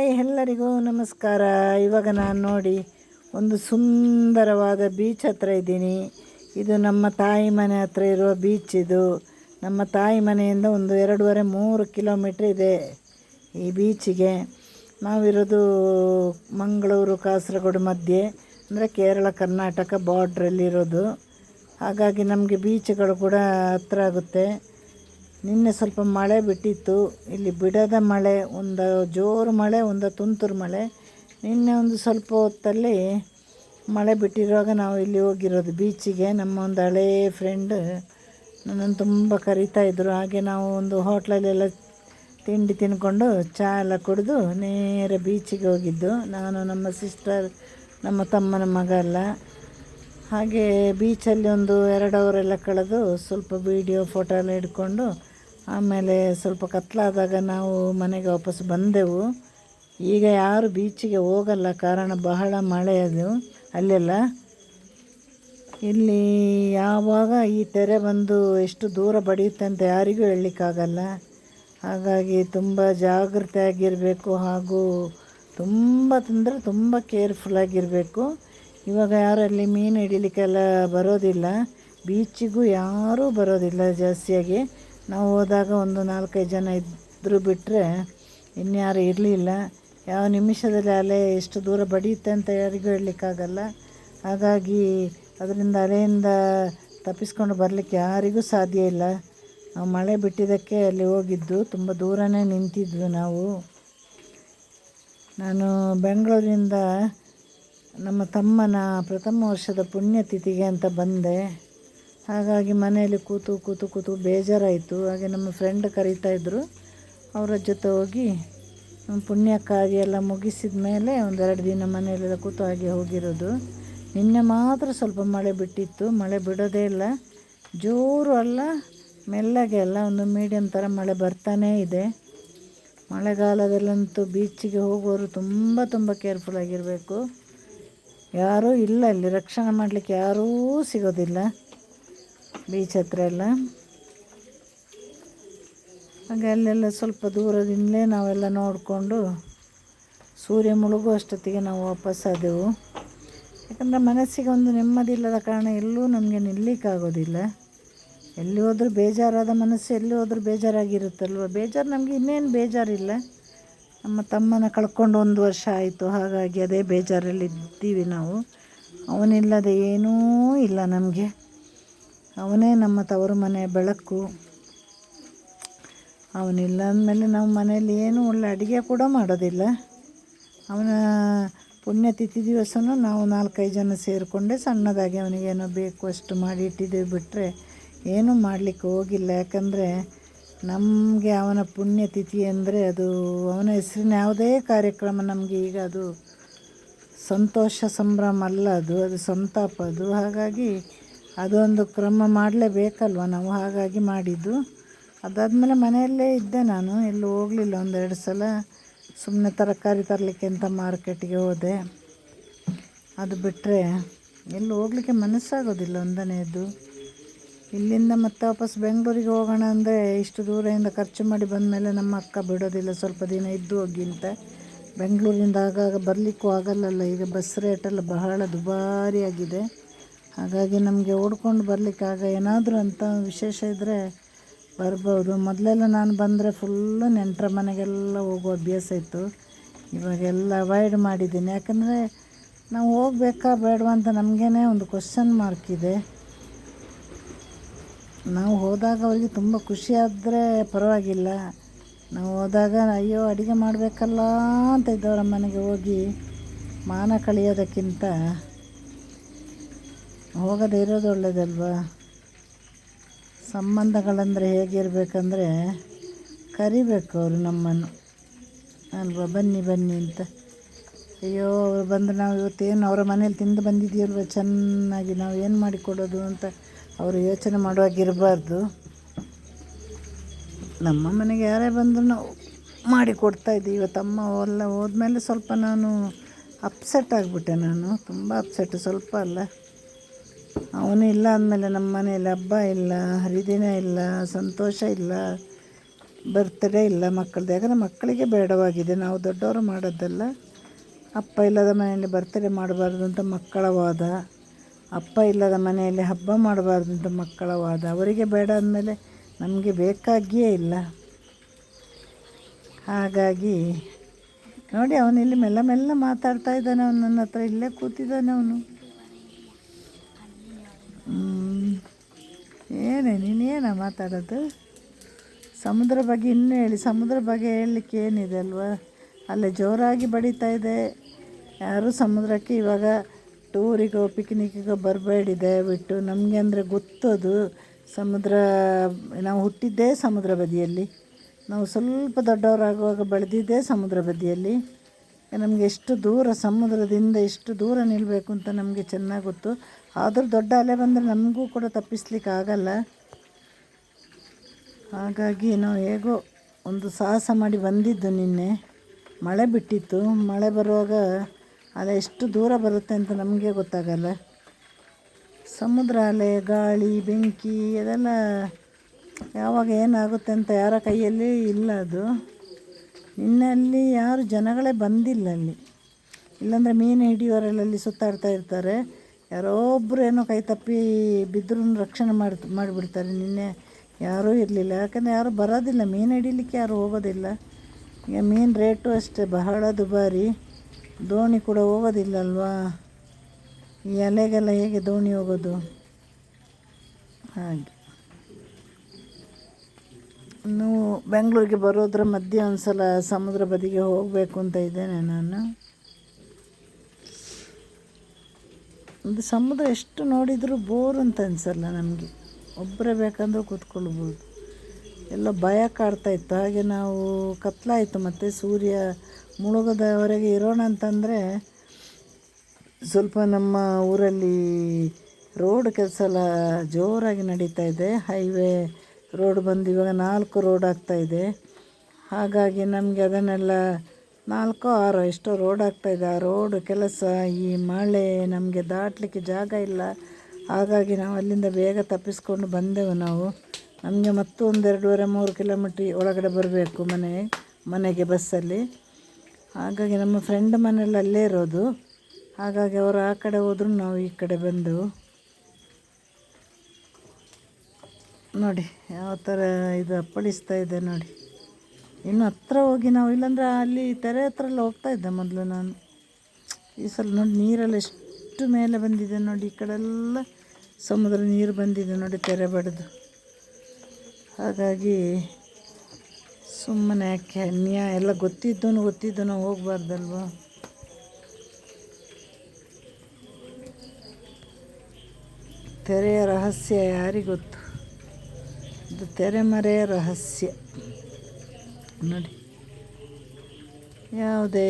Hi, ಎಲ್ಲರಿಗೂ ನಮಸ್ಕಾರ. ಇವಾಗ ನಾನು ನೋಡಿ ಒಂದು ಸುಂದರವಾದ ಬೀಚ್ ಹತ್ರ ಇದ್ದೀನಿ. ಇದು ನಮ್ಮ ತಾಯಿ ಮನೆ ಹತ್ರ ಇರುವ ಬೀಚ್. ಇದು ನಮ್ಮ ತಾಯಿ ಮನೆಯಿಂದ ಒಂದು 2.5-3 ಕಿಲೋಮೀಟ್ರ್ ಇದೆ ಈ ಬೀಚಿಗೆ. ನಾವಿರೋದು ಮಂಗಳೂರು ಕಾಸರಗೋಡು ಮಧ್ಯೆ, ಅಂದರೆ ಕೇರಳ ಕರ್ನಾಟಕ ಬಾರ್ಡ್ರಲ್ಲಿರೋದು. ಹಾಗಾಗಿ ನಮಗೆ ಬೀಚ್ಗಳು ಕೂಡ ಹತ್ರ ಆಗುತ್ತೆ. ನಿನ್ನೆ ಸ್ವಲ್ಪ ಮಳೆ ಬಿಟ್ಟಿತ್ತು. ಇಲ್ಲಿ ಬಿಡದ ಮಳೆ, ಒಂದು ಜೋರು ಮಳೆ, ಒಂದು ತುಂತುರು ಮಳೆ. ನಿನ್ನೆ ಒಂದು ಸ್ವಲ್ಪ ಹೊತ್ತಲ್ಲಿ ಮಳೆ ಬಿಟ್ಟಿರುವಾಗ ನಾವು ಇಲ್ಲಿ ಹೋಗಿರೋದು ಬೀಚಿಗೆ. ನಮ್ಮ ಒಂದು ಹಳೆಯ ಫ್ರೆಂಡ್ ನನ್ನನ್ನು ತುಂಬ ಕರೀತಾಯಿದ್ರು. ಹಾಗೆ ನಾವು ಒಂದು ಹೋಟ್ಲಲ್ಲೆಲ್ಲ ತಿಂಡಿ ತಿಂದ್ಕೊಂಡು ಚಹಾ ಎಲ್ಲ ಕುಡಿದು ನೇರ ಬೀಚಿಗೆ ಹೋಗಿದ್ದು. ನಾನು, ನಮ್ಮ ಸಿಸ್ಟರ್, ನಮ್ಮ ತಮ್ಮನ ಮಗ ಎಲ್ಲ. ಹಾಗೆ ಬೀಚಲ್ಲಿ ಒಂದು 2 ಅವರೆಲ್ಲ ಕಳೆದು ಸ್ವಲ್ಪ ವೀಡಿಯೋ ಫೋಟೋ ಎಲ್ಲ ಹಿಡ್ಕೊಂಡು ಆಮೇಲೆ ಸ್ವಲ್ಪ ಕತ್ಲಾದಾಗ ನಾವು ಮನೆಗೆ ವಾಪಸ್ ಬಂದೆವು. ಈಗ ಯಾರು ಬೀಚಿಗೆ ಹೋಗಲ್ಲ, ಕಾರಣ ಬಹಳ ಮಳೆ ಅದು ಅಲ್ಲೆಲ್ಲ. ಇಲ್ಲಿ ಯಾವಾಗ ಈ ತೆರೆ ಬಂದು ಎಷ್ಟು ದೂರ ಬಡಿಯುತ್ತೆ ಅಂತ ಯಾರಿಗೂ ಹೇಳಲಿಕ್ಕಾಗಲ್ಲ. ಹಾಗಾಗಿ ತುಂಬ ಜಾಗೃತೆಯಾಗಿರಬೇಕು, ಹಾಗೂ ತುಂಬ ಕೇರ್ಫುಲ್ಲಾಗಿರಬೇಕು. ಇವಾಗ ಯಾರು ಅಲ್ಲಿ ಮೀನು ಹಿಡಿಲಿಕ್ಕೆಲ್ಲ ಬರೋದಿಲ್ಲ, ಬೀಚಿಗೂ ಯಾರೂ ಬರೋದಿಲ್ಲ ಜಾಸ್ತಿಯಾಗಿ. ನಾವು ಹೋದಾಗ ಒಂದು 4-5 ಜನ ಇದ್ದರೂ ಬಿಟ್ಟರೆ ಇನ್ಯಾರು ಇರಲಿಲ್ಲ. ಯಾವ ನಿಮಿಷದಲ್ಲಿ ಅಲೆ ಎಷ್ಟು ದೂರ ಬಡಿಯುತ್ತೆ ಅಂತ ಯಾರಿಗೂ ಹೇಳಲಿಕ್ಕಾಗಲ್ಲ. ಹಾಗಾಗಿ ಅದರಿಂದ ಅಲೆಯಿಂದ ತಪ್ಪಿಸ್ಕೊಂಡು ಬರಲಿಕ್ಕೆ ಯಾರಿಗೂ ಸಾಧ್ಯ ಇಲ್ಲ. ನಾವು ಮಳೆ ಬಿಟ್ಟಿದ್ದಕ್ಕೆ ಅಲ್ಲಿ ಹೋಗಿದ್ದು, ತುಂಬ ದೂರನೇ ನಿಂತಿದ್ವಿ ನಾವು. ನಾನು ಬೆಂಗಳೂರಿಂದ ನಮ್ಮ ತಮ್ಮನ ಪ್ರಥಮ ವರ್ಷದ ಪುಣ್ಯತಿಥಿಗೆ ಅಂತ ಬಂದೆ. ಹಾಗಾಗಿ ಮನೆಯಲ್ಲಿ ಕೂತು ಬೇಜಾರಾಯಿತು. ಹಾಗೆ ನಮ್ಮ ಫ್ರೆಂಡ್ ಕರೀತಾಯಿದ್ರು, ಅವರ ಜೊತೆ ಹೋಗಿ ಪುಣ್ಯ ಕಾರ್ಯ ಎಲ್ಲ ಮುಗಿಸಿದ ಮೇಲೆ ಒಂದು 2 ದಿನ ಮನೆಯಲ್ಲೆಲ್ಲ ಕೂತು ಹಾಗೆ ಹೋಗಿರೋದು. ನಿನ್ನೆ ಮಾತ್ರ ಸ್ವಲ್ಪ ಮಳೆ ಬಿಟ್ಟಿತ್ತು. ಮಳೆ ಬಿಡೋದೇ ಇಲ್ಲ, ಜೋರು ಅಲ್ಲ, ಮೆಲ್ಲಗೆ ಅಲ್ಲ, ಒಂದು ಮೀಡಿಯಮ್ ಥರ ಮಳೆ ಬರ್ತಾನೇ ಇದೆ. ಮಳೆಗಾಲದಲ್ಲಂತೂ ಬೀಚಿಗೆ ಹೋಗೋರು ತುಂಬ ಕೇರ್ಫುಲ್ಲಾಗಿರಬೇಕು. ಯಾರೂ ಇಲ್ಲ ಅಲ್ಲಿ, ರಕ್ಷಣೆ ಮಾಡಲಿಕ್ಕೆ ಯಾರೂ ಸಿಗೋದಿಲ್ಲ ಬೀಚ್ ಹತ್ರ ಎಲ್ಲ. ಹಾಗೆ ಅಲ್ಲೆಲ್ಲ ಸ್ವಲ್ಪ ದೂರದಿಂದಲೇ ನಾವೆಲ್ಲ ನೋಡಿಕೊಂಡು ಸೂರ್ಯ ಮುಳುಗೋ ಅಷ್ಟೊತ್ತಿಗೆ ನಾವು ವಾಪಸ್ಸಾದೆವು. ಯಾಕಂದರೆ ಮನಸ್ಸಿಗೆ ಒಂದು ನೆಮ್ಮದಿ ಇಲ್ಲದ ಕಾರಣ ಎಲ್ಲೂ ನಮಗೆ ನಿಲ್ಲಕ್ಕಾಗೋದಿಲ್ಲ. ಎಲ್ಲಿ ಹೋದ್ರೂ ಬೇಜಾರಾದ ಮನಸ್ಸು ಎಲ್ಲಿ ಹೋದ್ರೂ ಬೇಜಾರಾಗಿರುತ್ತಲ್ವ. ಬೇಜಾರು ನಮಗೆ ಇನ್ನೇನು ಬೇಜಾರಿಲ್ಲ. ನಮ್ಮ ತಮ್ಮನ ಕಳ್ಕೊಂಡು 1 ವರ್ಷ ಆಯಿತು. ಹಾಗಾಗಿ ಅದೇ ಬೇಜಾರಲ್ಲಿ ಇದ್ದೀವಿ ನಾವು. ಅವನಿಲ್ಲದೆ ಏನೂ ಇಲ್ಲ ನಮಗೆ. ಅವನೇ ನಮ್ಮ ತವರು ಮನೆ ಬೆಳಕು. ಅವನಿಲ್ಲ ಅಂದಮೇಲೆ ನಾವು ಮನೆಯಲ್ಲಿ ಏನೂ ಒಳ್ಳೆ ಅಡುಗೆ ಕೂಡ ಮಾಡೋದಿಲ್ಲ. ಅವನ ಪುಣ್ಯತಿಥಿ ದಿವಸನೂ ನಾವು 4-5 ಜನ ಸೇರಿಕೊಂಡೆ ಸಣ್ಣದಾಗಿ ಅವನಿಗೇನೋ ಬೇಕು ಅಷ್ಟು ಮಾಡಿ ಇಟ್ಟಿದ್ದೇವೆ, ಬಿಟ್ಟರೆ ಏನೂ ಮಾಡಲಿಕ್ಕೆ ಹೋಗಿಲ್ಲ. ಯಾಕಂದರೆ ನಮಗೆ ಅವನ ಪುಣ್ಯತಿಥಿ ಅಂದರೆ ಅದು ಅವನ ಹೆಸರಿನ ಯಾವುದೇ ಕಾರ್ಯಕ್ರಮ ನಮಗೆ ಈಗ ಅದು ಸಂತೋಷ ಸಂಭ್ರಮ ಅಲ್ಲ, ಅದು ಸಂತಾಪ ಅದು. ಹಾಗಾಗಿ ಅದೊಂದು ಕ್ರಮ ಮಾಡಲೇಬೇಕಲ್ವ ನಾವು. ಹಾಗಾಗಿ ಮಾಡಿದ್ದು. ಅದಾದಮೇಲೆ ಮನೆಯಲ್ಲೇ ಇದ್ದೆ ನಾನು, ಎಲ್ಲೂ ಹೋಗಲಿಲ್ಲ. 1-2 ಸಲ ಸುಮ್ಮನೆ ತರಕಾರಿ ತರಲಿಕ್ಕೆ ಅಂತ ಮಾರ್ಕೆಟಿಗೆ ಹೋದೆ. ಅದು ಬಿಟ್ಟರೆ ಎಲ್ಲೂ ಹೋಗಲಿಕ್ಕೆ ಮನಸ್ಸಾಗೋದಿಲ್ಲ. ಒಂದನೇದು ಇಲ್ಲಿಂದ ಮತ್ತೆ ವಾಪಸ್ ಬೆಂಗಳೂರಿಗೆ ಹೋಗೋಣ ಅಂದರೆ ಇಷ್ಟು ದೂರದಿಂದ ಖರ್ಚು ಮಾಡಿ ಬಂದಮೇಲೆ ನಮ್ಮ ಅಕ್ಕ ಬಿಡೋದಿಲ್ಲ, ಸ್ವಲ್ಪ ದಿನ ಇದ್ದು ಹೋಗಿ ಅಂತ. ಬೆಂಗಳೂರಿಂದ ಆಗಾಗ ಬರಲಿಕ್ಕೂ ಆಗಲ್ಲಲ್ಲ, ಈಗ ಬಸ್ ರೇಟೆಲ್ಲ ಬಹಳ ದುಬಾರಿಯಾಗಿದೆ. ಹಾಗಾಗಿ ನಮಗೆ ಓಡ್ಕೊಂಡು ಬರಲಿಕ್ಕಾಗ ಏನಾದರೂ ಅಂತ ವಿಶೇಷ ಇದ್ದರೆ ಬರ್ಬೋದು. ಮೊದಲೆಲ್ಲ ನಾನು ಬಂದರೆ ಫುಲ್ಲು ನೆಂಟರ ಮನೆಗೆಲ್ಲ ಹೋಗೋ ಅಭ್ಯಾಸ ಇತ್ತು. ಇವಾಗೆಲ್ಲ ಅವಾಯ್ಡ್ ಮಾಡಿದ್ದೀನಿ. ಯಾಕಂದರೆ ನಾವು ಹೋಗಬೇಕಾ ಬೇಡವಾ ಅಂತ ನಮಗೇ ಒಂದು ಕ್ವಶ್ಚನ್ ಮಾರ್ಕ್ ಇದೆ. ನಾವು ಹೋದಾಗ ಅವರಿಗೆ ತುಂಬ ಖುಷಿಯಾದರೆ ಪರವಾಗಿಲ್ಲ. ನಾವು ಹೋದಾಗ ಅಯ್ಯೋ ಅಡುಗೆ ಮಾಡಬೇಕಲ್ಲ ಅಂತ ಇದ್ದವರ ಮನೆಗೆ ಹೋಗಿ ಮಾನ ಕಳೆಯೋದಕ್ಕಿಂತ ಹೋಗದೇ ಇರೋದು ಒಳ್ಳೆಯದಲ್ವ. ಸಂಬಂಧಗಳಂದರೆ ಹೇಗಿರಬೇಕಂದ್ರೆ ಕರಿಬೇಕು ಅವರು ನಮ್ಮನ್ನು ಅಲ್ವಾ, ಬನ್ನಿ ಅಂತ. ಅಯ್ಯೋ ಅವರು ಬಂದು ನಾವು ಇವತ್ತೇನು ಅವರ ಮನೇಲಿ ತಿಂದು ಬಂದಿದ್ದೀವಲ್ವ, ಚೆನ್ನಾಗಿ ನಾವು ಏನು ಮಾಡಿಕೊಡೋದು ಅಂತ ಅವರು ಯೋಚನೆ ಮಾಡುವಾಗಿರಬಾರ್ದು. ನಮ್ಮ ಮನೆಗೆ ಯಾರೇ ಬಂದರೂ ನಾವು ಮಾಡಿಕೊಡ್ತಾಯಿದ್ದೀವಿ. ಇವತ್ತು ಅಮ್ಮ ಎಲ್ಲ ಹೋದ್ಮೇಲೆ ಸ್ವಲ್ಪ ನಾನು ಅಪ್ಸೆಟ್ ಆಗಿಬಿಟ್ಟೆ. ನಾನು ತುಂಬ ಅಪ್ಸೆಟ್, ಸ್ವಲ್ಪ ಅಲ್ಲ. ಅವನು ಇಲ್ಲ ಅಂದಮೇಲೆ ನಮ್ಮ ಮನೆಯಲ್ಲಿ ಹಬ್ಬ ಇಲ್ಲ, ಹರಿದಿನ ಇಲ್ಲ, ಸಂತೋಷ ಇಲ್ಲ, ಬರ್ತಡೇ ಇಲ್ಲ ಮಕ್ಕಳದ್ದು, ಯಾಕಂದರೆ ಮಕ್ಕಳಿಗೆ ಬೇಡವಾಗಿದೆ, ನಾವು ದೊಡ್ಡವರು ಮಾಡೋದಲ್ಲ. ಅಪ್ಪ ಇಲ್ಲದ ಮನೆಯಲ್ಲಿ ಬರ್ತಡೇ ಮಾಡಬಾರ್ದು ಅಂತ ಮಕ್ಕಳ ವಾದ, ಅಪ್ಪ ಇಲ್ಲದ ಮನೆಯಲ್ಲಿ ಹಬ್ಬ ಮಾಡಬಾರ್ದು ಅಂತ ಮಕ್ಕಳ ವಾದ. ಅವರಿಗೆ ಬೇಡ ಅಂದಮೇಲೆ ನಮಗೆ ಬೇಕಾಗಿಯೇ ಇಲ್ಲ. ಹಾಗಾಗಿ ನೋಡಿ, ಅವನಿಲ್ಲಿ ಮೆಲ್ಲ ಮೆಲ್ಲ ಮಾತಾಡ್ತಾ ಇದ್ದಾನೆ. ಅವನು ನನ್ನ ಹತ್ರ ಇಲ್ಲೇ ಕೂತಿದ್ದಾನೆ ಅವನು. ನೀನೇನ ಮಾತಾಡೋದು? ಸಮುದ್ರ ಬಗ್ಗೆ ಇನ್ನೂ ಹೇಳಿ. ಸಮುದ್ರ ಬಗ್ಗೆ ಹೇಳಲಿಕ್ಕೆ ಏನಿದೆ ಅಲ್ವಾ? ಅಲ್ಲೇ ಜೋರಾಗಿ ಬಡಿತಾ ಇದೆ. ಯಾರೂ ಸಮುದ್ರಕ್ಕೆ ಇವಾಗ ಟೂರಿಗೋ ಪಿಕ್ನಿಕ್ಕಿಗೋ ಬರಬೇಡಿ ದಯವಿಟ್ಟು. ನಮಗೆ ಅಂದರೆ ಗೊತ್ತದು ಸಮುದ್ರ. ನಾವು ಹುಟ್ಟಿದ್ದೇ ಸಮುದ್ರ ಬದಿಯಲ್ಲಿ, ನಾವು ಸ್ವಲ್ಪ ದೊಡ್ಡವರಾಗುವಾಗ ಬೆಳೆದಿದ್ದೇ ಸಮುದ್ರ ಬದಿಯಲ್ಲಿ. ನಮಗೆ ಎಷ್ಟು ದೂರ ಸಮುದ್ರದಿಂದ ಎಷ್ಟು ದೂರ ನಿಲ್ಲಬೇಕು ಅಂತ ನಮಗೆ ಚೆನ್ನಾಗಿ ಗೊತ್ತು. ಆದರೂ ದೊಡ್ಡ ಅಲೆ ಬಂದರೆ ನಮಗೂ ಕೂಡ ತಪ್ಪಿಸ್ಲಿಕ್ಕೆ ಆಗಲ್ಲ. ಹಾಗಾಗಿ ನಾವು ಹೇಗೋ ಒಂದು ಸಾಹಸ ಮಾಡಿ ಬಂದಿದ್ದು. ನಿನ್ನೆ ಮಳೆ ಬಿಟ್ಟಿತ್ತು. ಮಳೆ ಬರುವಾಗ ಅಲೆ ಎಷ್ಟು ದೂರ ಬರುತ್ತೆ ಅಂತ ನಮಗೆ ಗೊತ್ತಾಗಲ್ಲ. ಸಮುದ್ರ ಅಲೆ, ಗಾಳಿ, ಬೆಂಕಿ ಅದೆಲ್ಲ ಯಾವಾಗ ಏನಾಗುತ್ತೆ ಅಂತ ಯಾರ ಕೈಯಲ್ಲಿ ಇಲ್ಲ. ಅದು ನಿನ್ನಲ್ಲಿ ಯಾರು ಜನಗಳೇ ಬಂದಿಲ್ಲ ಅಲ್ಲಿ. ಇಲ್ಲಾಂದರೆ ಮೀನು ಹಿಡಿಯೋರೆಲ್ಲ ಸುತ್ತಾಡ್ತಾ ಇರ್ತಾರೆ. ಯಾರೋ ಒಬ್ಬರು ಏನೋ ಕೈ ತಪ್ಪಿ ಬಿದ್ದರೂ ರಕ್ಷಣೆ ಮಾಡಿಬಿಡ್ತಾರೆ. ನಿನ್ನೆ ಯಾರೂ ಇರಲಿಲ್ಲ, ಯಾಕಂದರೆ ಯಾರೂ ಬರೋದಿಲ್ಲ ಮೀನು ಹಿಡಿಲಿಕ್ಕೆ, ಯಾರೂ ಹೋಗೋದಿಲ್ಲ. ಈಗ ಮೀನು ರೇಟು ಅಷ್ಟೇ ಬಹಳ ದುಬಾರಿ. ದೋಣಿ ಕೂಡ ಹೋಗೋದಿಲ್ಲ ಅಲ್ವಾ, ಈ ಅಲೆಗೆಲ್ಲ ಹೇಗೆ ದೋಣಿ ಹೋಗೋದು? ಹಾಗೆ ಇನ್ನು ಬೆಂಗಳೂರಿಗೆ ಬರೋದ್ರ ಮಧ್ಯೆ ಒಂದು ಸಲ ಸಮುದ್ರ ಬದಿಗೆ ಹೋಗಬೇಕು ಅಂತ ಇದ್ದೇನೆ ನಾನು. ಒಂದು ಸಮುದ್ರ ಎಷ್ಟು ನೋಡಿದರೂ ಬೋರ್ ಅಂತ ಅನಿಸಲ್ಲ ನಮಗೆ. ಒಬ್ಬರೇ ಬೇಕಂದ್ರೂ ಕೂತ್ಕೊಳ್ಬೋದು. ಎಲ್ಲ ಭಯ ಕಾಡ್ತಾ ಇತ್ತು. ಹಾಗೆ ನಾವು ಕತ್ಲಾಯಿತು, ಮತ್ತು ಸೂರ್ಯ ಮುಳುಗೋದವರೆಗೆ ಇರೋಣ ಅಂತಂದರೆ ಸ್ವಲ್ಪ ನಮ್ಮ ಊರಲ್ಲಿ ರೋಡ್ ಕೆಲಸ ಎಲ್ಲ ಜೋರಾಗಿ ನಡೀತಾ ಇದೆ. ಹೈವೇ ರೋಡ್ ಬಂದು ಇವಾಗ 4 ರೋಡ್ ಆಗ್ತಾಯಿದೆ. ಹಾಗಾಗಿ ನಮಗೆ ಅದನ್ನೆಲ್ಲ 4 6 ಎಷ್ಟೋ ರೋಡ್ ಆಗ್ತಾಯಿದೆ. ಆ ರೋಡ್ ಕೆಲಸ, ಈ ಮಳೆ, ನಮಗೆ ದಾಟಲಿಕ್ಕೆ ಜಾಗ ಇಲ್ಲ. ಹಾಗಾಗಿ ನಾವು ಅಲ್ಲಿಂದ ಬೇಗ ತಪ್ಪಿಸ್ಕೊಂಡು ಬಂದೆವು ನಾವು. ನಮಗೆ ಮತ್ತು 1 2.5 3 ಕಿಲೋಮೀಟ್ರ್ ಒಳಗಡೆ ಬರಬೇಕು ಮನೆಗೆ ಬಸ್ಸಲ್ಲಿ. ಹಾಗಾಗಿ ನಮ್ಮ ಫ್ರೆಂಡ್ ಮನೆಯಲ್ಲಿ ಅಲ್ಲೇ ಇರೋದು. ಹಾಗಾಗಿ ಅವರು ಆ ಕಡೆ ಹೋದರೂ ನಾವು ಈ ಕಡೆ ಬಂದೆವು. ನೋಡಿ ಯಾವ ಥರ ಇದು ಅಪ್ಪಳಿಸ್ತಾ ಇದೆ ನೋಡಿ. ಇನ್ನು ಹತ್ರ ಹೋಗಿ ನಾವು, ಇಲ್ಲಾಂದರೆ ಅಲ್ಲಿ ತೆರೆ ಹತ್ರ ಎಲ್ಲ ಹೋಗ್ತಾ ಇದ್ದೆ ಮೊದಲು ನಾನು. ಈ ಸಲ ನೋಡಿ ನೀರೆಲ್ಲ ಎಷ್ಟು ಮೇಲೆ ಬಂದಿದೆ ನೋಡಿ. ಈ ಕಡೆಲ್ಲ ಸಮುದ್ರ ನೀರು ಬಂದಿದೆ ನೋಡಿ, ತೆರೆ ಬಡಿದು. ಹಾಗಾಗಿ ಸುಮ್ಮನೆ ಯಾಕೆ ಎಲ್ಲ ಗೊತ್ತಿದ್ದು ಹೋಗಬಾರ್ದಲ್ವ. ತೆರೆಯ ರಹಸ್ಯ ಯಾರಿಗೊತ್ತು? ಇದು ತೆರೆಮರೆಯ ರಹಸ್ಯ ನೋಡಿ. ಯಾವುದೇ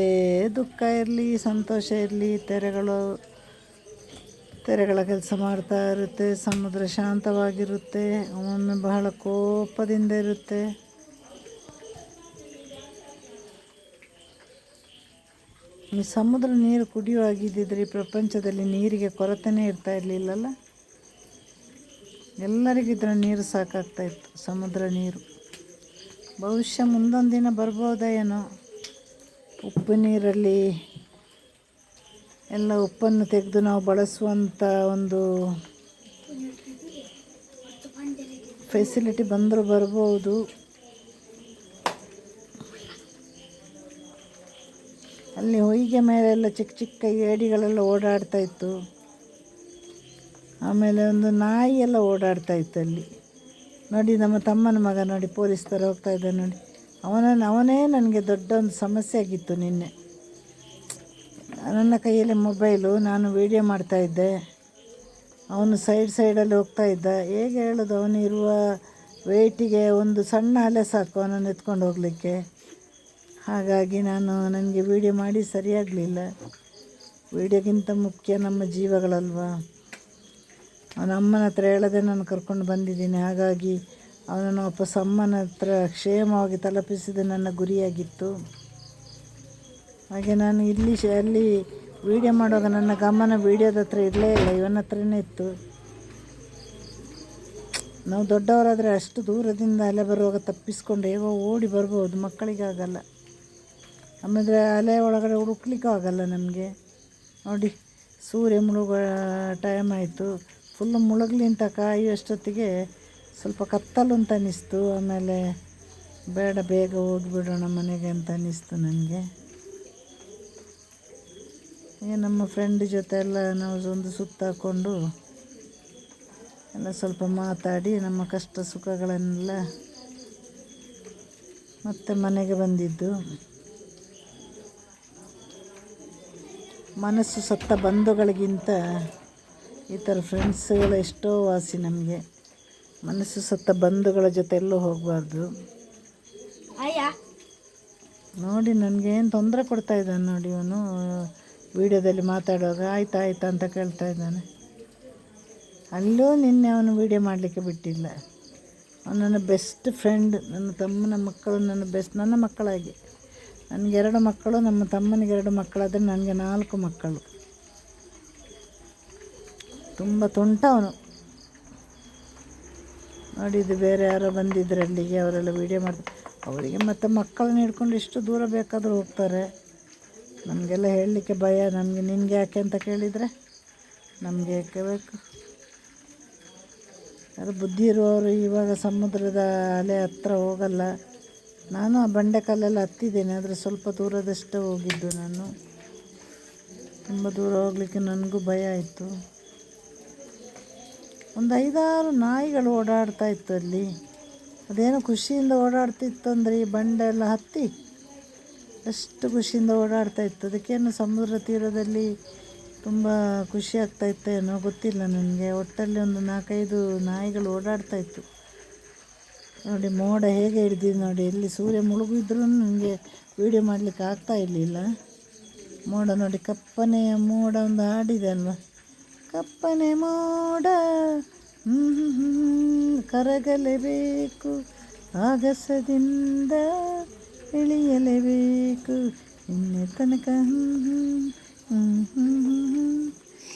ದುಃಖ ಇರಲಿ, ಸಂತೋಷ ಇರಲಿ, ತೆರೆಗಳ ಕೆಲಸ ಮಾಡ್ತಾ ಇರುತ್ತೆ. ಸಮುದ್ರ ಶಾಂತವಾಗಿರುತ್ತೆ, ಒಮ್ಮೊಮ್ಮೆ ಬಹಳ ಕೋಪದಿಂದ ಇರುತ್ತೆ. ಈ ಸಮುದ್ರ ನೀರು ಕುಡಿಯುವಾಗಿದ್ದಿದ್ರೆ ಈ ಪ್ರಪಂಚದಲ್ಲಿ ನೀರಿಗೆ ಕೊರತೆನೇ ಇರ್ತಾ ಇರಲಿಲ್ಲಲ್ಲ. ಎಲ್ಲರಿಗೂ ಇದರ ನೀರು ಸಾಕಾಗ್ತಾಯಿತ್ತು, ಸಮುದ್ರ ನೀರು. ಬಹುಶಃ ಮುಂದೊಂದು ದಿನ ಬರ್ಬೋದಾ ಏನೋ. ಉಪ್ಪು ನೀರಲ್ಲಿ ಎಲ್ಲ ಉಪ್ಪನ್ನು ತೆಗೆದು ನಾವು ಬಳಸುವಂಥ ಒಂದು ಫೆಸಿಲಿಟಿ ಬಂದರೂ ಬರ್ಬೋದು. ಅಲ್ಲಿ ಹೊಯ್ಗೆ ಮೇಲೆಲ್ಲ ಚಿಕ್ಕ ಚಿಕ್ಕ ಏಡಿಗಳೆಲ್ಲ ಓಡಾಡ್ತಾಯಿತ್ತು. ಆಮೇಲೆ ಒಂದು ನಾಯಿ ಎಲ್ಲ ಓಡಾಡ್ತಾಯಿತ್ತು ಅಲ್ಲಿ ನೋಡಿ. ನಮ್ಮ ತಮ್ಮನ ಮಗ ನೋಡಿ ಪೊಲೀಸ್ ಥರ ಹೋಗ್ತಾ ಇದ್ದ ನೋಡಿ. ಅವನೇ ನನಗೆ ದೊಡ್ಡ ಒಂದು ಸಮಸ್ಯೆ ಆಗಿತ್ತು ನಿನ್ನೆ. ನನ್ನ ಕೈಯಲ್ಲಿ ಮೊಬೈಲು, ನಾನು ವೀಡಿಯೋ ಮಾಡ್ತಾಯಿದ್ದೆ, ಅವನು ಸೈಡಲ್ಲಿ ಹೋಗ್ತಾ ಇದ್ದ. ಹೇಗೆ ಹೇಳೋದು, ಅವನು ಇರುವ ವೆಯ್ಟಿಗೆ ಒಂದು ಸಣ್ಣ ಅಲೆ ಸಾಕು ಅವನನ್ನು ಎತ್ಕೊಂಡು ಹೋಗಲಿಕ್ಕೆ. ಹಾಗಾಗಿ ನನಗೆ ವೀಡಿಯೋ ಮಾಡಿ ಸರಿಯಾಗಲಿಲ್ಲ. ವೀಡಿಯೋಗಿಂತ ಮುಖ್ಯ ನಮ್ಮ ಜೀವಗಳಲ್ವ. ಅವನ ಅಮ್ಮನ ಹತ್ರ ಹೇಳದೆ ನಾನು ಕರ್ಕೊಂಡು ಬಂದಿದ್ದೀನಿ. ಹಾಗಾಗಿ ಅವನನ್ನು ವಾಪಸ್ ಅಮ್ಮನ ಹತ್ರ ಕ್ಷೇಮವಾಗಿ ತಲುಪಿಸಿದ ನನ್ನ ಗುರಿಯಾಗಿತ್ತು. ಹಾಗೆ ನಾನು ಅಲ್ಲಿ ವೀಡಿಯೋ ಮಾಡುವಾಗ ನನ್ನ ಗಮನ ವೀಡಿಯೋದ ಹತ್ರ ಇರಲೇ ಇಲ್ಲ, ಇವನ ಹತ್ರನೇ ಇತ್ತು. ನಾವು ದೊಡ್ಡವರಾದರೆ ಅಷ್ಟು ದೂರದಿಂದ ಅಲೆ ಬರುವಾಗ ತಪ್ಪಿಸ್ಕೊಂಡು ಹೇಗೋ ಓಡಿ ಬರ್ಬೋದು, ಮಕ್ಕಳಿಗಾಗಲ್ಲ. ಆಮೇಲೆ ಅಲೆ ಒಳಗಡೆ ಹುಡುಕ್ಲಿಕ್ಕೂ ಆಗಲ್ಲ ನಮಗೆ. ನೋಡಿ, ಸೂರ್ಯ ಮುಳುಗೋ ಟೈಮ್ ಆಯಿತು. ಫುಲ್ಲು ಮುಳುಗಲಿ ಅಂತ ಕಾಯುವಷ್ಟೊತ್ತಿಗೆ ಸ್ವಲ್ಪ ಕತ್ತಲು ಅಂತ ಅನ್ನಿಸ್ತು. ಆಮೇಲೆ ಬೇಡ, ಬೇಗ ಹೋಗಿಬಿಡೋಣ ಮನೆಗೆ ಅಂತ ಅನ್ನಿಸ್ತು ನನಗೆ. ನಮ್ಮ ಫ್ರೆಂಡ್ ಜೊತೆ ಎಲ್ಲ ನಾವು ಒಂದು ಸುತ್ತಾಕೊಂಡು ಎಲ್ಲ ಸ್ವಲ್ಪ ಮಾತಾಡಿ ನಮ್ಮ ಕಷ್ಟ ಸುಖಗಳನ್ನೆಲ್ಲ ಮತ್ತೆ ಮನೆಗೆ ಬಂದಿದ್ದು. ಮನಸ್ಸು ಸತ್ತ ಬಂಧುಗಳಿಗಿಂತ ಈ ಥರ ಫ್ರೆಂಡ್ಸ್ಗಳು ಎಷ್ಟೋ ವಾಸಿ ನಮಗೆ. ಮನಸ್ಸು ಸತ್ತ ಬಂಧುಗಳ ಜೊತೆ ಎಲ್ಲೂ ಹೋಗಬಾರ್ದು. ನೋಡಿ, ನನಗೇನು ತೊಂದರೆ ಕೊಡ್ತಾಯಿದ್ದಾನೆ ನೋಡಿ ಇವನು. ವೀಡಿಯೋದಲ್ಲಿ ಮಾತಾಡುವಾಗ ಆಯ್ತಾ ಅಂತ ಕೇಳ್ತಾ ಇದ್ದಾನೆ. ಅಲ್ಲೂ ನಿನ್ನೆ ಅವನು ವೀಡಿಯೋ ಮಾಡಲಿಕ್ಕೆ ಬಿಟ್ಟಿಲ್ಲ. ಅವನು ನನ್ನ ಬೆಸ್ಟ್ ಫ್ರೆಂಡ್, ನನ್ನ ತಮ್ಮನ ಮಕ್ಕಳು ನನ್ನ ಮಕ್ಕಳಾಗಿ. ನನಗೆ 2 ಮಕ್ಕಳು, ನಮ್ಮ ತಮ್ಮನಿಗೆ 2 ಮಕ್ಕಳಾದರೆ ನನಗೆ 4 ಮಕ್ಕಳು. ತುಂಬ ತುಂಟ ಅವನು. ನೋಡಿದ್ದು ಬೇರೆ ಯಾರೋ ಬಂದಿದ್ದರು ಅಲ್ಲಿಗೆ, ಅವರೆಲ್ಲ ವೀಡಿಯೋ ಮಾಡ್ತಾರೆ. ಅವರಿಗೆ ಮತ್ತು ಮಕ್ಕಳನ್ನ ಹಿಡ್ಕೊಂಡು ಎಷ್ಟು ದೂರ ಬೇಕಾದರೂ ಹೋಗ್ತಾರೆ. ನಮಗೆಲ್ಲ ಹೇಳಲಿಕ್ಕೆ ಭಯ. ನಿನಗೆ ಯಾಕೆ ಅಂತ ಕೇಳಿದರೆ ನಮಗೆ ಯಾಕೆ ಬೇಕು? ಯಾರು ಬುದ್ಧಿ ಇರುವವರು ಇವಾಗ ಸಮುದ್ರದ ಅಲೆ ಹತ್ರ ಹೋಗಲ್ಲ. ನಾನು ಆ ಬಂಡೆಕಲ್ಲೆಲ್ಲ ಹತ್ತಿದ್ದೇನೆ, ಆದರೆ ಸ್ವಲ್ಪ ದೂರದಷ್ಟೇ ಹೋಗಿದ್ದು ನಾನು. ತುಂಬ ದೂರ ಹೋಗಲಿಕ್ಕೆ ನನಗೂ ಭಯ ಆಯಿತು. ಒಂದು 5-6 ನಾಯಿಗಳು ಓಡಾಡ್ತಾ ಇತ್ತು ಅಲ್ಲಿ. ಅದೇನೋ ಖುಷಿಯಿಂದ ಓಡಾಡ್ತಿತ್ತು ಅಂದರೆ ಈ ಬಂಡೆ ಎಲ್ಲ ಹತ್ತಿ ಅಷ್ಟು ಖುಷಿಯಿಂದ ಓಡಾಡ್ತಾ ಇತ್ತು. ಅದಕ್ಕೇನು ಸಮುದ್ರ ತೀರದಲ್ಲಿ ತುಂಬ ಖುಷಿ ಆಗ್ತಾಯಿತ್ತು ಏನೋ ಗೊತ್ತಿಲ್ಲ ನನಗೆ. ಒಟ್ಟಲ್ಲಿ ಒಂದು 4-5 ನಾಯಿಗಳು ಓಡಾಡ್ತಾಯಿತ್ತು. ನೋಡಿ ಮೋಡ ಹೇಗೆ ಹಿಡ್ದಿದ್ದು ನೋಡಿ. ಎಲ್ಲಿ ಸೂರ್ಯ ಮುಳುಗಿದ್ರೂ ನನಗೆ ವೀಡಿಯೋ ಮಾಡಲಿಕ್ಕೆ ಆಗ್ತಾ ಇರಲಿಲ್ಲ. ಮೋಡ ನೋಡಿ, ಕಪ್ಪನೆಯ ಮೋಡ ಒಂದು ಹಾಡಿದೆ ಅಲ್ವ, ಕಪ್ಪನೆ ಮೋಡ ಕರಗಲೇಬೇಕು, ಆಗಸದಿಂದ ಇಳಿಯಲೇಬೇಕು ಇನ್ನೇ ತನಕ.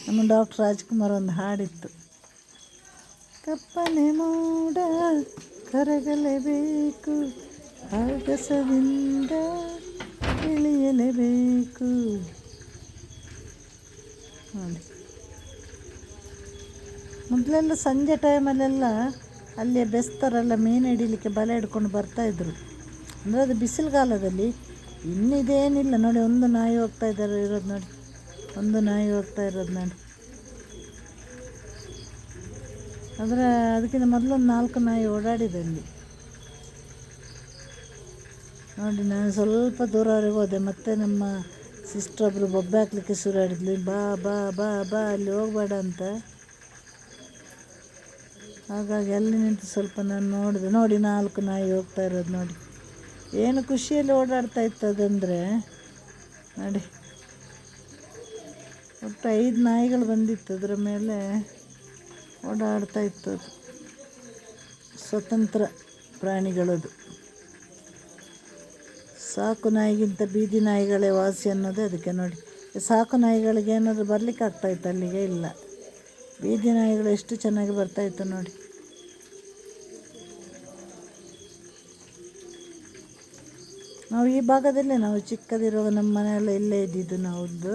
ನಮ್ಮ ಡಾಕ್ಟರ್ ರಾಜ್ಕುಮಾರ್ ಒಂದು ಹಾಡಿತ್ತು, ಕಪ್ಪನೆ ಮೋಡ ಕರಗಲೇಬೇಕು, ಆಗಸದಿಂದ ಇಳಿಯಲೇಬೇಕು. ನೋಡಿ, ಮೊದಲೆಲ್ಲ ಸಂಜೆ ಟೈಮಲ್ಲೆಲ್ಲ ಅಲ್ಲಿಯೇ ಬೆಸ್ತರೆಲ್ಲ ಮೀನು ಹಿಡಿಲಿಕ್ಕೆ ಬಲೆ ಹಿಡ್ಕೊಂಡು ಬರ್ತಾಯಿದ್ರು. ಅಂದರೆ ಅದು ಬಿಸಿಲುಗಾಲದಲ್ಲಿ. ಇನ್ನಿದೇನಿಲ್ಲ ನೋಡಿ. ಒಂದು ನಾಯಿ ಹೋಗ್ತಾ ಇರೋದು ನೋಡಿ. ಆದರೆ ಅದಕ್ಕಿಂತ ಮೊದಲೊಂದು 4 ನಾಯಿ ಓಡಾಡಿದೆ ಅಲ್ಲಿ ನೋಡಿ. ನಾನು ಸ್ವಲ್ಪ ದೂರವರೆಗೆ ಹೋದೆ. ಮತ್ತೆ ನಮ್ಮ ಸಿಸ್ಟರ್ ಒಬ್ಬರು ಬೊಬ್ಬೆ ಹಾಕ್ಲಿಕ್ಕೆ ಶುರು ಮಾಡಿದ್ಲು, ಬಾ ಬಾ ಬಾ ಬಾ ಅಲ್ಲಿ ಹೋಗಬೇಡ ಅಂತ. ಹಾಗಾಗಿ ಅಲ್ಲಿ ನಿಂತು ಸ್ವಲ್ಪ ನಾನು ನೋಡಿದೆ. ನೋಡಿ 4 ನಾಯಿ ಹೋಗ್ತಾ ಇರೋದು ನೋಡಿ. ಏನು ಖುಷಿಯಲ್ಲಿ ಓಡಾಡ್ತಾ ಇತ್ತು ಅದಂದರೆ ನೋಡಿ. ಒಟ್ಟು 5 ನಾಯಿಗಳು ಬಂದಿತ್ತು, ಅದರ ಮೇಲೆ ಓಡಾಡ್ತಾ ಇತ್ತು. ಅದು ಸ್ವತಂತ್ರ ಪ್ರಾಣಿಗಳದು. ಸಾಕು ನಾಯಿಗಿಂತ ಬೀದಿ ನಾಯಿಗಳೇ ವಾಸಿ ಅನ್ನೋದೇ ಅದಕ್ಕೆ ನೋಡಿ. ಸಾಕು ನಾಯಿಗಳಿಗೆ ಏನಾದರೂ ಬರಲಿಕ್ಕೆ ಆಗ್ತಾಯಿತ್ತು ಅಲ್ಲಿಗೆ? ಇಲ್ಲ. ಬೀದಿ ನಾಯಿಗಳು ಎಷ್ಟು ಚೆನ್ನಾಗಿ ಬರ್ತಾಯಿತ್ತು ನೋಡಿ. ನಾವು ಈ ಭಾಗದಲ್ಲೇ, ನಾವು ಚಿಕ್ಕದಿರುವಾಗ ನಮ್ಮ ಮನೆಯೆಲ್ಲ ಇಲ್ಲೇ ಇದ್ದಿದ್ದು. ನಾವೊಂದು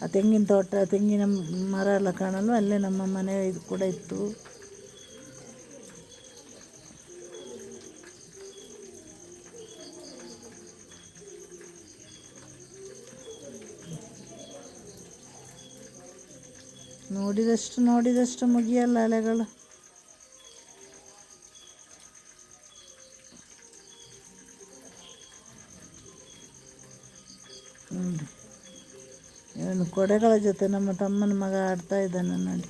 ಆ ತೆಂಗಿನ ತೋಟ, ತೆಂಗಿನ ಮರ ಎಲ್ಲ ಕಾಣಲು ಅಲ್ಲೇ ನಮ್ಮ ಮನೆ ಇದು ಕೂಡ ಇತ್ತು. ನೋಡಿದಷ್ಟು ಮುಗಿಯಲ್ಲ ಅಲೆಗಳು. ಇವನು ಕೊಡೆಗಳ ಜೊತೆ ನಮ್ಮ ತಮ್ಮನ ಮಗ ಆಡ್ತಾ ಇದ್ದಾನೆ ನೋಡಿ.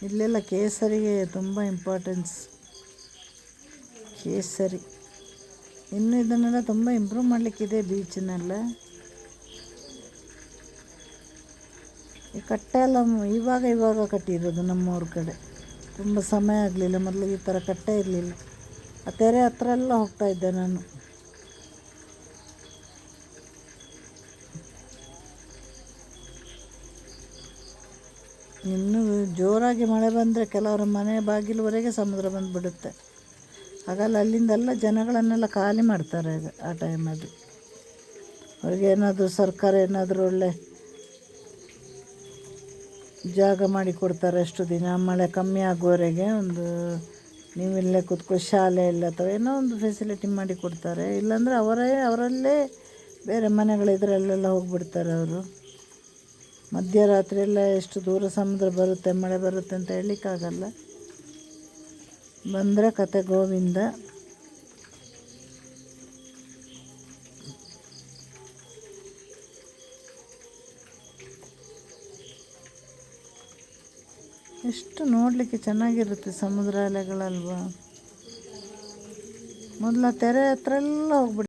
ಇಲ್ಲೆಲ್ಲ ಕೇಸರಿಗೆ ತುಂಬ ಇಂಪಾರ್ಟೆನ್ಸ್. ಕೇಸರಿ ಇನ್ನು ಇದನ್ನೆಲ್ಲ ತುಂಬ ಇಂಪ್ರೂವ್ ಮಾಡಲಿಕ್ಕಿದೆ ಬೀಚನ್ನೆಲ್ಲ. ಈ ಕಟ್ಟೆ ಎಲ್ಲ ಇವಾಗ ಕಟ್ಟಿರೋದು ನಮ್ಮೂರ ಕಡೆ. ತುಂಬ ಸಮಯ ಆಗಲಿಲ್ಲ. ಮೊದಲು ಈ ಥರ ಕಟ್ಟೆ ಇರಲಿಲ್ಲ. ಆ ತೆರೆ ಹತ್ರ ಎಲ್ಲ ಹೋಗ್ತಾ ಇದ್ದೆ ನಾನು. ಇನ್ನು ಜೋರಾಗಿ ಮಳೆ ಬಂದರೆ ಕೆಲವರ ಮನೆ ಬಾಗಿಲುವರೆಗೆ ಸಮುದ್ರ ಬಂದುಬಿಡುತ್ತೆ. ಹಾಗಲ್ಲ ಅಲ್ಲಿಂದೆಲ್ಲ ಜನಗಳನ್ನೆಲ್ಲ ಖಾಲಿ ಮಾಡ್ತಾರೆ ಆಗ ಆ ಟೈಮಲ್ಲಿ. ಅವ್ರಿಗೇನಾದರೂ ಸರ್ಕಾರ ಏನಾದರೂ ಒಳ್ಳೆ ಜಾಗ ಮಾಡಿ ಕೊಡ್ತಾರೆ, ಅಷ್ಟು ದಿನ ಮಳೆ ಕಮ್ಮಿ ಆಗುವವರೆಗೆ ಒಂದು ನೀವು ಇಲ್ಲೇ ಕೂತ್ಕೊ ಶಾಲೆ ಇಲ್ಲ ಅಥವಾ ಏನೋ ಒಂದು ಫೆಸಿಲಿಟಿ ಮಾಡಿ ಕೊಡ್ತಾರೆ. ಇಲ್ಲಾಂದರೆ ಅವರಲ್ಲೇ ಬೇರೆ ಮನೆಗಳಿದ್ರೆ ಅಲ್ಲೆಲ್ಲ ಹೋಗಿಬಿಡ್ತಾರೆ ಅವರು. ಮಧ್ಯರಾತ್ರಿ ಎಲ್ಲ ಎಷ್ಟು ದೂರ ಸಮುದ್ರ ಬರುತ್ತೆ, ಮಳೆ ಬರುತ್ತೆ ಅಂತ ಹೇಳಲಿಕ್ಕಾಗಲ್ಲ. ಬಂದರೆ ಕತೆ ಗೋವಿಂದ. ಎಷ್ಟು ನೋಡಲಿಕ್ಕೆ ಚೆನ್ನಾಗಿರುತ್ತೆ ಸಮುದ್ರ ಅಲೆಗಳಲ್ವಾ. ಮೊದಲ ತೆರೆ ಹತ್ರ ಎಲ್ಲ ಹೋಗ್ಬಿಡ್ತಾರೆ.